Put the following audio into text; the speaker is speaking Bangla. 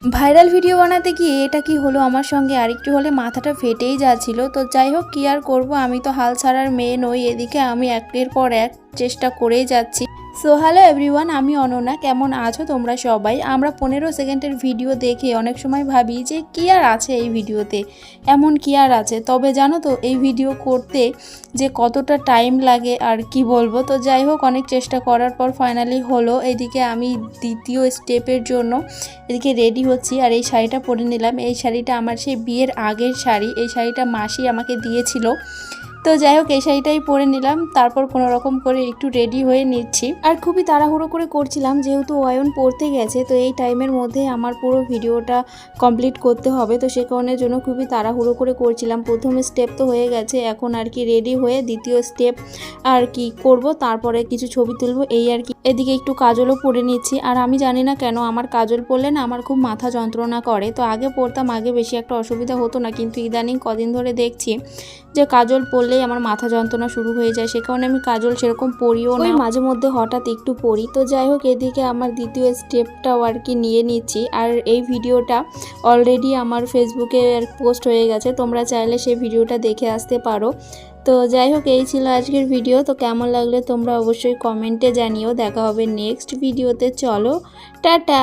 ভাইরাল ভিডিও বানাতে গিয়ে এটা কি হলো আমার সঙ্গে, আরেকটু হলে মাথাটা ফেটেই যাচ্ছিল। তো যাই হোক, কি আর করবো, আমি তো হাল ছাড়ার মেয়ে নই। এদিকে আমি একের পর এক চেষ্টা করেই যাচ্ছি। সো হ্যালো এভরিওয়ান, আমি অনন্যা। কেমন আছো তোমরা সবাই? আমরা 15 সেকেন্ডের ভিডিও দেখে অনেক সময় ভাবি যে কী আর আছে এই ভিডিওতে, এমন কী আর আছে। তবে জানো তো এই ভিডিও করতে যে কতটা টাইম লাগে আর কি বলবো। তো যাই হোক, অনেক চেষ্টা করার পর ফাইনালি হলো। এদিকে আমি দ্বিতীয় স্টেপের জন্য এদিকে রেডি হচ্ছি, আর এই শাড়িটা পরে নিলাম। এই শাড়িটা আমার সেই বিয়ের আগের শাড়ি, এই শাড়িটা মাসি আমাকে দিয়েছিল। তো যাই হোক, এই শাড়িটাই পরে নিলাম। তারপর কোনো রকম করে একটু রেডি হয়ে নিচ্ছি, আর খুবই তাড়াহুড়ো করে করছিলাম যেহেতু অয়ন পড়তে গেছে। তো এই টাইমের মধ্যে আমার পুরো ভিডিওটা কমপ্লিট করতে হবে, তো সে কারণের জন্য খুবই তাড়াহুড়ো করে করছিলাম। প্রথম স্টেপ তো হয়ে গেছে, এখন আর কি রেডি হয়ে দ্বিতীয় স্টেপ আর কি করব, তারপরে কিছু ছবি তুলবো এই আর কি। এদিকে একটু কাজলও পরে নিচ্ছি। আর আমি জানি না কেন আমার কাজল পরলে না আমার খুব মাথা যন্ত্রণা করে। তো আগে পরতাম, আগে বেশি একটা অসুবিধা হতো না, কিন্তু ইদানিং কদিন ধরে দেখছি যে কাজল পরলেই আমার মাথা যন্ত্রণা শুরু হয়ে যায়। সে কারণে আমি কাজল সেরকম পরিও না, মাঝে মধ্যে হঠাৎ একটু পরি। তো যাই হোক, এদিকে আমার দ্বিতীয় স্টেপটাও আর কি নিয়ে নিচ্ছি। আর এই ভিডিওটা অলরেডি আমার ফেসবুকে পোস্ট হয়ে গেছে, তোমরা চাইলে সেই ভিডিওটা দেখে আসতে পারো। তো যাই হোক, এই ছিল আজকের ভিডিও। তো কেমন লাগলে তোমরা অবশ্যই কমেন্টে জানিও। দেখা হবে নেক্সট ভিডিওতে। চলো টাটা।